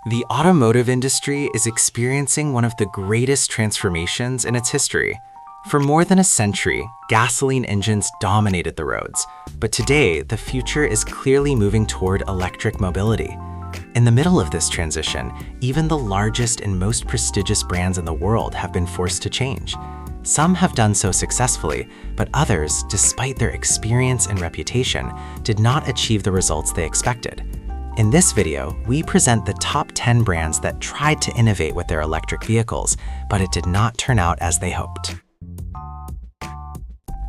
The automotive industry is experiencing one of the greatest transformations in its history. For more than a century, gasoline engines dominated the roads, but today the future is clearly moving toward electric mobility. In the middle of this transition, even the largest and most prestigious brands in the world have been forced to change. Some have done so successfully, but others, despite their experience and reputation, did not achieve the results they expected. In this video, we present the top 10 brands that tried to innovate with their electric vehicles, but it did not turn out as they hoped.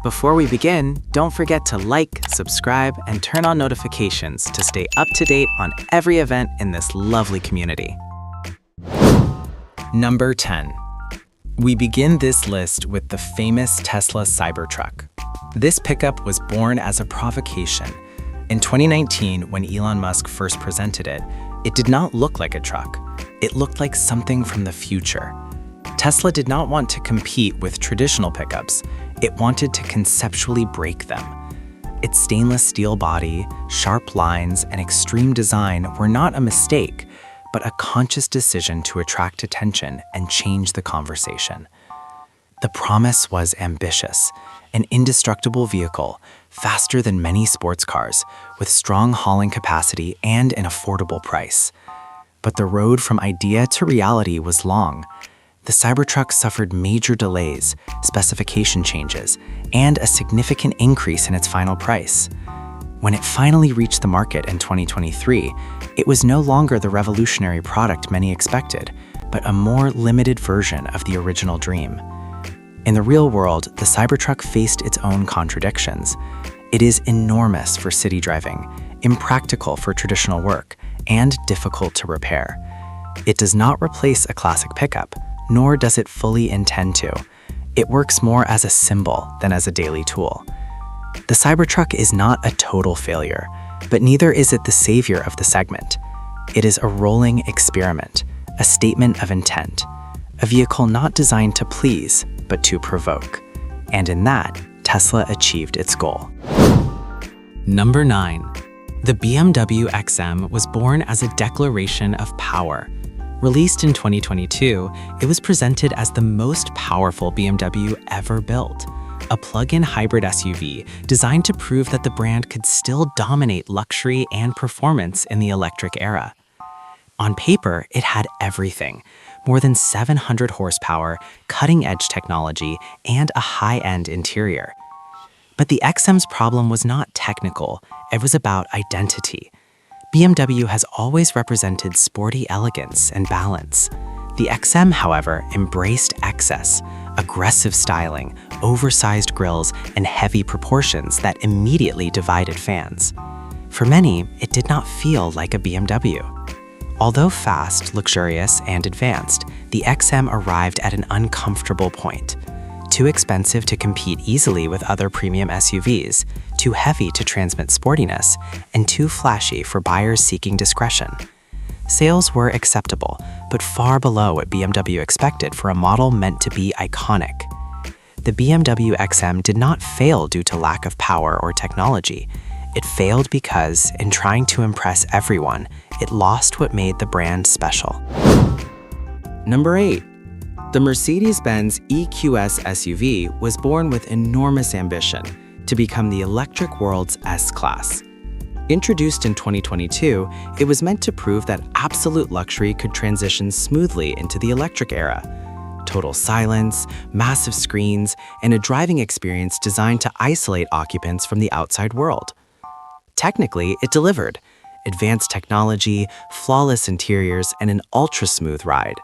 Before we begin, don't forget to like, subscribe, and turn on notifications to stay up to date on every event in this lovely community. Number 10. We begin this list with the famous Tesla Cybertruck. This pickup was born as a provocation. In 2019, when Elon Musk first presented it, it did not look like a truck. It looked like something from the future. Tesla did not want to compete with traditional pickups. It wanted to conceptually break them. Its stainless steel body, sharp lines, and extreme design were not a mistake, but a conscious decision to attract attention and change the conversation. The promise was ambitious, an indestructible vehicle, faster than many sports cars, with strong hauling capacity and an affordable price. But the road from idea to reality was long. The Cybertruck suffered major delays, specification changes, and a significant increase in its final price. When it finally reached the market in 2023, it was no longer the revolutionary product many expected, but a more limited version of the original dream. In the real world, the Cybertruck faced its own contradictions. It is enormous for city driving, impractical for traditional work, and difficult to repair. It does not replace a classic pickup, nor does it fully intend to. It works more as a symbol than as a daily tool. The Cybertruck is not a total failure, but neither is it the savior of the segment. It is a rolling experiment, a statement of intent, a vehicle not designed to please, but to provoke. And in that, Tesla achieved its goal. Number 9. The BMW XM was born as a declaration of power. Released in 2022, it was presented as the most powerful BMW ever built, a plug-in hybrid SUV designed to prove that the brand could still dominate luxury and performance in the electric era. On paper, it had everything: more than 700 horsepower, cutting-edge technology, and a high-end interior. But the XM's problem was not technical, it was about identity. BMW has always represented sporty elegance and balance. The XM, however, embraced excess, aggressive styling, oversized grilles, and heavy proportions that immediately divided fans. For many, it did not feel like a BMW. Although fast, luxurious, and advanced, the XM arrived at an uncomfortable point. Too expensive to compete easily with other premium SUVs, too heavy to transmit sportiness, and too flashy for buyers seeking discretion. Sales were acceptable, but far below what BMW expected for a model meant to be iconic. The BMW XM did not fail due to lack of power or technology. It failed because, in trying to impress everyone, it lost what made the brand special. Number 8. The Mercedes-Benz EQS SUV was born with enormous ambition to become the electric world's S-Class. Introduced in 2022, it was meant to prove that absolute luxury could transition smoothly into the electric era. Total silence, massive screens, and a driving experience designed to isolate occupants from the outside world. Technically, it delivered: advanced technology, flawless interiors, and an ultra-smooth ride.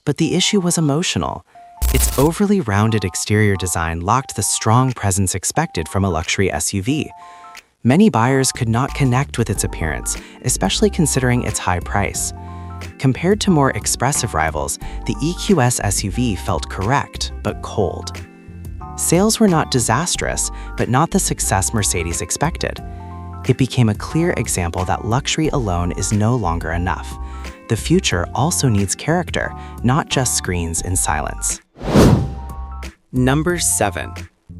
But the issue was emotional. Its overly rounded exterior design lacked the strong presence expected from a luxury SUV. Many buyers could not connect with its appearance, especially considering its high price. Compared to more expressive rivals, the EQS SUV felt correct, but cold. Sales were not disastrous, but not the success Mercedes expected. It became a clear example that luxury alone is no longer enough. The future also needs character, not just screens and silence. Number 7.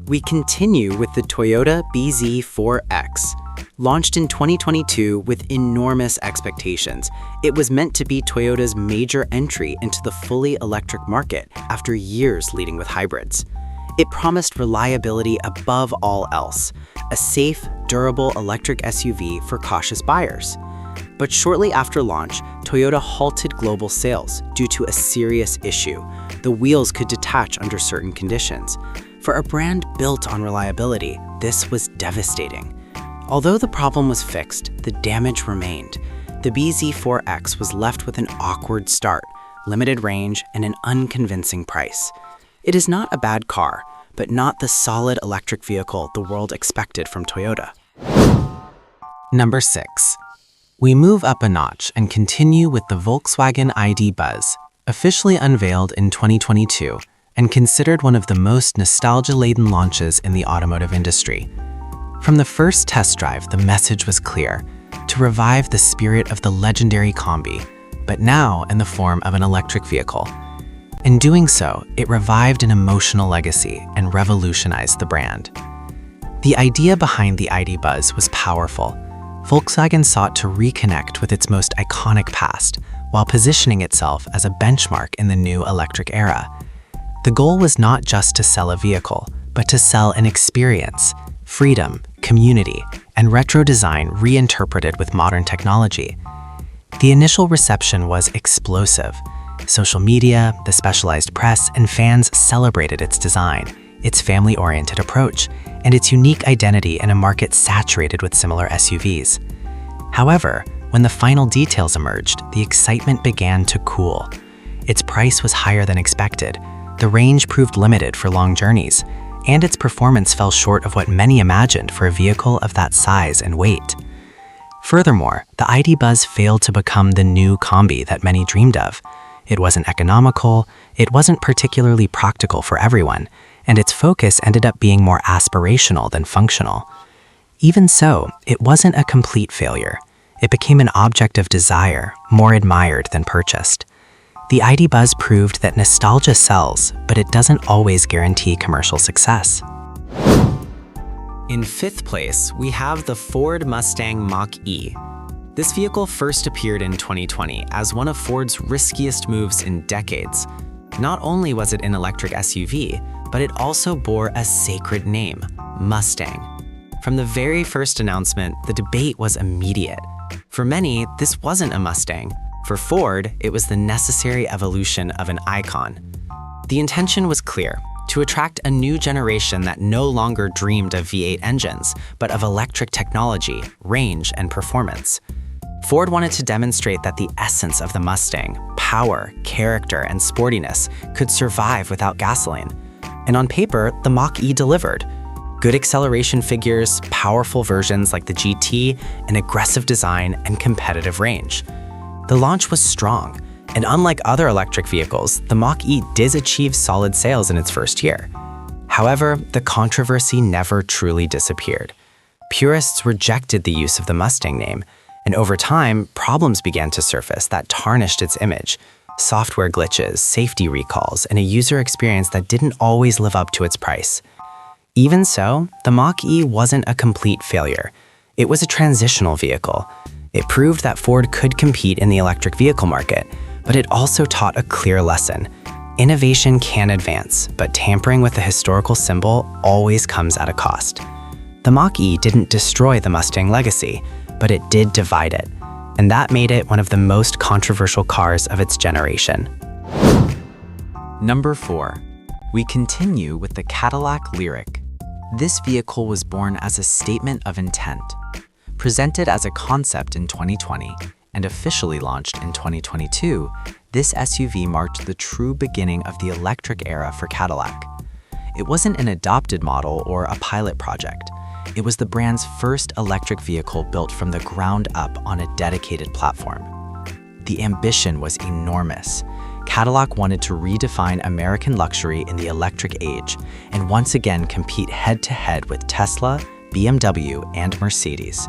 We continue with the Toyota BZ4X. Launched in 2022 with enormous expectations, it was meant to be Toyota's major entry into the fully electric market after years leading with hybrids. It promised reliability above all else, a safe, durable electric SUV for cautious buyers. But shortly after launch, Toyota halted global sales due to a serious issue. The wheels could detach under certain conditions. For a brand built on reliability, this was devastating. Although the problem was fixed, the damage remained. The bZ4X was left with an awkward start, limited range, and an unconvincing price. It is not a bad car, but not the solid electric vehicle the world expected from Toyota. Number 6. We move up a notch and continue with the Volkswagen ID Buzz, officially unveiled in 2022 and considered one of the most nostalgia-laden launches in the automotive industry. From the first test drive, the message was clear: to revive the spirit of the legendary Combi, but now in the form of an electric vehicle. In doing so, it revived an emotional legacy and revolutionized the brand. The idea behind the ID Buzz was powerful. Volkswagen sought to reconnect with its most iconic past while positioning itself as a benchmark in the new electric era. The goal was not just to sell a vehicle, but to sell an experience: freedom, community, and retro design reinterpreted with modern technology. The initial reception was explosive. Social media, the specialized press, and fans celebrated its design, its family-oriented approach, and its unique identity in a market saturated with similar SUVs. However, when the final details emerged, the excitement began to cool. Its price was higher than expected, the range proved limited for long journeys, and its performance fell short of what many imagined for a vehicle of that size and weight. Furthermore, the ID Buzz failed to become the new Combi that many dreamed of. It wasn't economical, it wasn't particularly practical for everyone, and its focus ended up being more aspirational than functional. Even so, it wasn't a complete failure. It became an object of desire, more admired than purchased. The ID Buzz proved that nostalgia sells, but it doesn't always guarantee commercial success. In 5th place, we have the Ford Mustang Mach-E. This vehicle first appeared in 2020 as one of Ford's riskiest moves in decades. Not only was it an electric SUV, but it also bore a sacred name: Mustang. From the very first announcement, the debate was immediate. For many, this wasn't a Mustang. For Ford, it was the necessary evolution of an icon. The intention was clear: to attract a new generation that no longer dreamed of V8 engines, but of electric technology, range, and performance. Ford wanted to demonstrate that the essence of the Mustang, power, character, and sportiness, could survive without gasoline. And on paper, the Mach-E delivered. Good acceleration figures, powerful versions like the GT, an aggressive design, and competitive range. The launch was strong, and unlike other electric vehicles, the Mach-E did achieve solid sales in its first year. However, the controversy never truly disappeared. Purists rejected the use of the Mustang name, and over time, problems began to surface that tarnished its image: software glitches, safety recalls, and a user experience that didn't always live up to its price. Even so, the Mach-E wasn't a complete failure. It was a transitional vehicle. It proved that Ford could compete in the electric vehicle market, but it also taught a clear lesson: innovation can advance, but tampering with the historical symbol always comes at a cost. The Mach-E didn't destroy the Mustang legacy, but it did divide it, and that made it one of the most controversial cars of its generation. Number 4. We continue with the Cadillac Lyriq. This vehicle was born as a statement of intent. Presented as a concept in 2020 and officially launched in 2022, this SUV marked the true beginning of the electric era for Cadillac. It wasn't an adopted model or a pilot project. It was the brand's first electric vehicle built from the ground up on a dedicated platform. The ambition was enormous. Cadillac wanted to redefine American luxury in the electric age and once again compete head-to-head with Tesla, BMW, and Mercedes.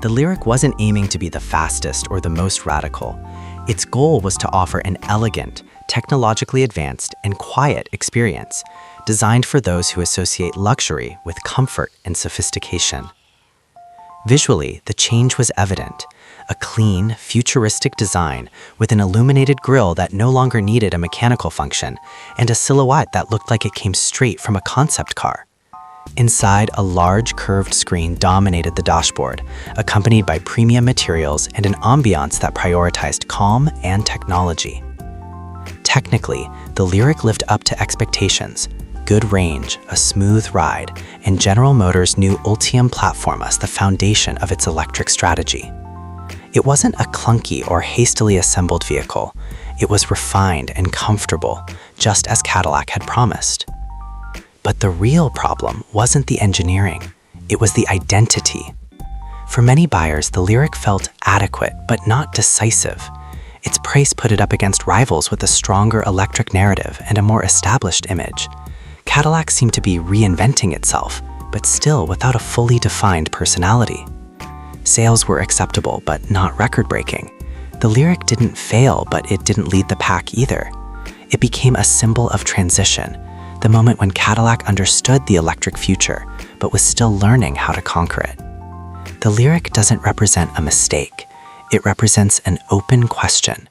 The Lyriq wasn't aiming to be the fastest or the most radical. Its goal was to offer an elegant, technologically advanced, and quiet experience, designed for those who associate luxury with comfort and sophistication. Visually, the change was evident. A clean, futuristic design with an illuminated grille that no longer needed a mechanical function, and a silhouette that looked like it came straight from a concept car. Inside, a large curved screen dominated the dashboard, accompanied by premium materials and an ambiance that prioritized calm and technology. Technically, the Lyriq lived up to expectations. Good range, a smooth ride, and General Motors' new Ultium platform as the foundation of its electric strategy. It wasn't a clunky or hastily assembled vehicle. It was refined and comfortable, just as Cadillac had promised. But the real problem wasn't the engineering, it was the identity. For many buyers, the Lyriq felt adequate but not decisive. Its price put it up against rivals with a stronger electric narrative and a more established image. Cadillac seemed to be reinventing itself, but still without a fully defined personality. Sales were acceptable but not record-breaking. The Lyriq didn't fail, but it didn't lead the pack either. It became a symbol of transition, the moment when Cadillac understood the electric future, but was still learning how to conquer it. The Lyriq doesn't represent a mistake. It represents an open question.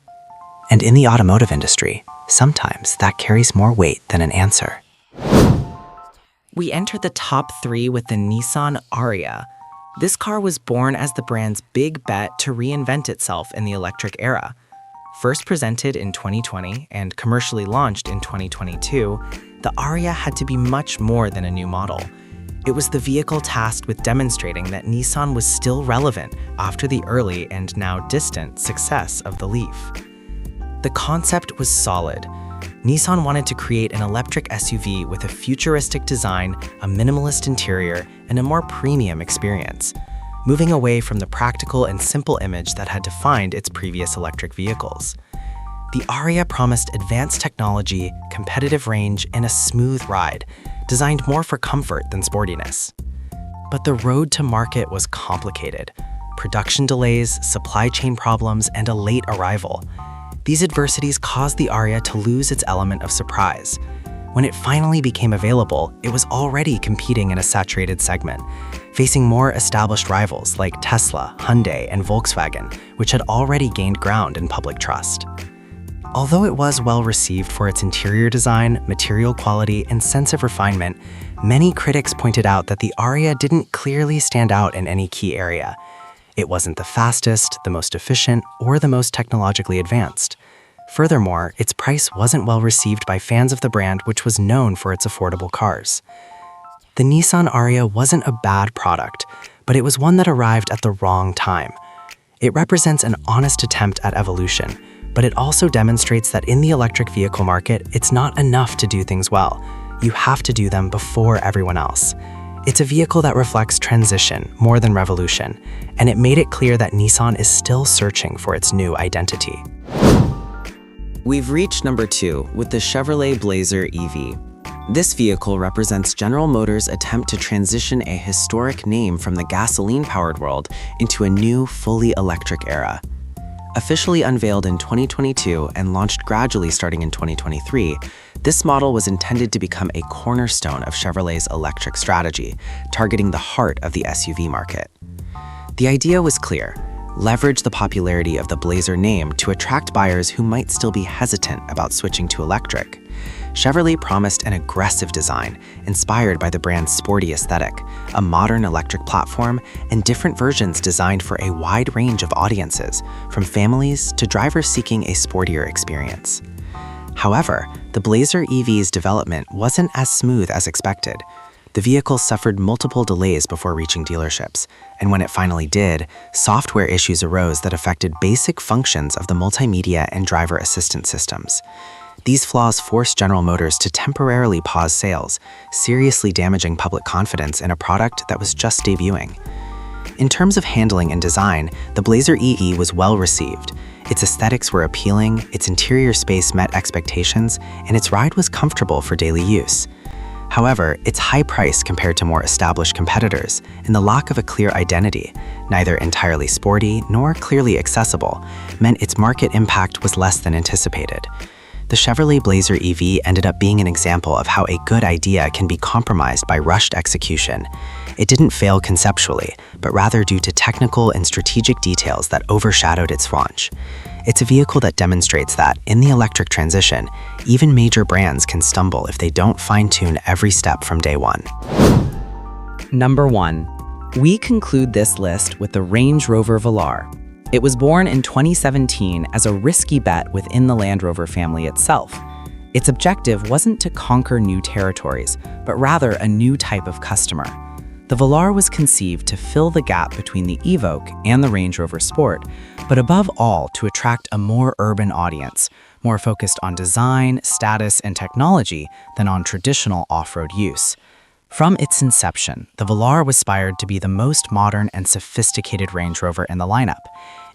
And in the automotive industry, sometimes that carries more weight than an answer. We entered the top 3 with the Nissan Ariya. This car was born as the brand's big bet to reinvent itself in the electric era. First presented in 2020 and commercially launched in 2022, the Ariya had to be much more than a new model. It was the vehicle tasked with demonstrating that Nissan was still relevant after the early and now distant success of the Leaf. The concept was solid. Nissan wanted to create an electric SUV with a futuristic design, a minimalist interior, and a more premium experience, moving away from the practical and simple image that had defined its previous electric vehicles. The Ariya promised advanced technology, competitive range, and a smooth ride, designed more for comfort than sportiness. But the road to market was complicated. Production delays, supply chain problems, and a late arrival. These adversities caused the Ariya to lose its element of surprise. When it finally became available, it was already competing in a saturated segment, facing more established rivals like Tesla, Hyundai, and Volkswagen, which had already gained ground in public trust. Although it was well received for its interior design, material quality, and sense of refinement, many critics pointed out that the Ariya didn't clearly stand out in any key area. It wasn't the fastest, the most efficient, or the most technologically advanced. Furthermore, its price wasn't well received by fans of the brand, which was known for its affordable cars. The Nissan Ariya wasn't a bad product, but it was one that arrived at the wrong time. It represents an honest attempt at evolution, but it also demonstrates that in the electric vehicle market, it's not enough to do things well. You have to do them before everyone else. It's a vehicle that reflects transition more than revolution, and it made it clear that Nissan is still searching for its new identity. We've reached number 2 with the Chevrolet Blazer EV. This vehicle represents General Motors' attempt to transition a historic name from the gasoline-powered world into a new, fully electric era. Officially unveiled in 2022 and launched gradually starting in 2023, this model was intended to become a cornerstone of Chevrolet's electric strategy, targeting the heart of the SUV market. The idea was clear: leverage the popularity of the Blazer name to attract buyers who might still be hesitant about switching to electric. Chevrolet promised an aggressive design, inspired by the brand's sporty aesthetic, a modern electric platform, and different versions designed for a wide range of audiences, from families to drivers seeking a sportier experience. However, the Blazer EV's development wasn't as smooth as expected. The vehicle suffered multiple delays before reaching dealerships, and when it finally did, software issues arose that affected basic functions of the multimedia and driver assistance systems. These flaws forced General Motors to temporarily pause sales, seriously damaging public confidence in a product that was just debuting. In terms of handling and design, the Blazer EV was well received. Its aesthetics were appealing, its interior space met expectations, and its ride was comfortable for daily use. However, its high price compared to more established competitors and the lack of a clear identity, neither entirely sporty nor clearly accessible, meant its market impact was less than anticipated. The Chevrolet Blazer EV ended up being an example of how a good idea can be compromised by rushed execution. It didn't fail conceptually, but rather due to technical and strategic details that overshadowed its launch. It's a vehicle that demonstrates that, in the electric transition, even major brands can stumble if they don't fine-tune every step from day one. Number 1. We conclude this list with the Range Rover Velar. It was born in 2017 as a risky bet within the Land Rover family itself. Its objective wasn't to conquer new territories, but rather a new type of customer. The Velar was conceived to fill the gap between the Evoque and the Range Rover Sport, but above all to attract a more urban audience, more focused on design, status, and technology than on traditional off-road use. From its inception, the Velar was aspired to be the most modern and sophisticated Range Rover in the lineup.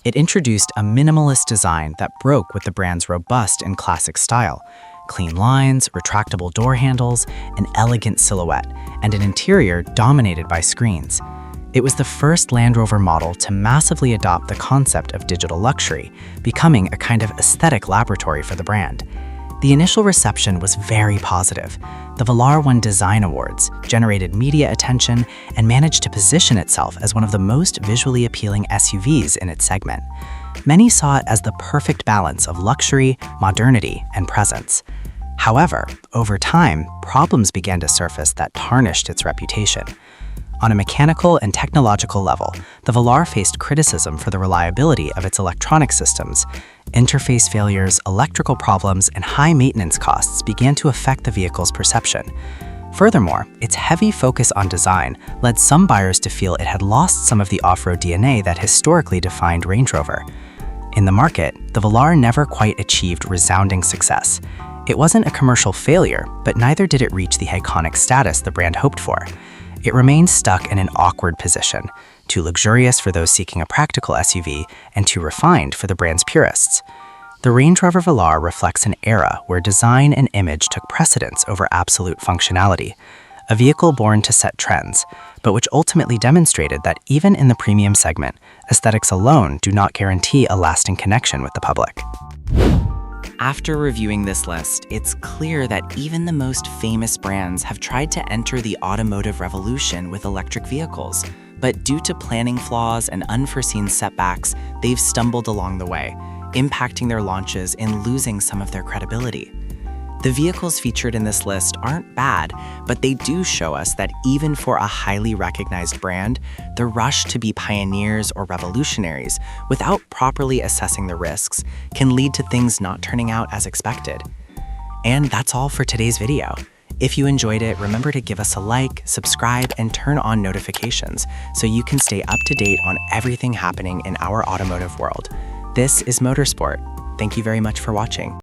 It introduced a minimalist design that broke with the brand's robust and classic style. Clean lines, retractable door handles, an elegant silhouette, and an interior dominated by screens. It was the first Land Rover model to massively adopt the concept of digital luxury, becoming a kind of aesthetic laboratory for the brand. The initial reception was very positive. The Velar won design awards, generated media attention, and managed to position itself as one of the most visually appealing SUVs in its segment. Many saw it as the perfect balance of luxury, modernity, and presence. However, over time, problems began to surface that tarnished its reputation. On a mechanical and technological level, the Velar faced criticism for the reliability of its electronic systems. Interface failures, electrical problems, and high maintenance costs began to affect the vehicle's perception. Furthermore, its heavy focus on design led some buyers to feel it had lost some of the off-road DNA that historically defined Range Rover. In the market, the Velar never quite achieved resounding success. It wasn't a commercial failure, but neither did it reach the iconic status the brand hoped for. It remained stuck in an awkward position, too luxurious for those seeking a practical SUV and too refined for the brand's purists. The Range Rover Velar reflects an era where design and image took precedence over absolute functionality, a vehicle born to set trends, but which ultimately demonstrated that even in the premium segment, aesthetics alone do not guarantee a lasting connection with the public. After reviewing this list, it's clear that even the most famous brands have tried to enter the automotive revolution with electric vehicles, but due to planning flaws and unforeseen setbacks, they've stumbled along the way, impacting their launches and losing some of their credibility. The vehicles featured in this list aren't bad, but they do show us that even for a highly recognized brand, the rush to be pioneers or revolutionaries without properly assessing the risks can lead to things not turning out as expected. And that's all for today's video. If you enjoyed it, remember to give us a like, subscribe, and turn on notifications so you can stay up to date on everything happening in our automotive world. This is Motorsport. Thank you very much for watching.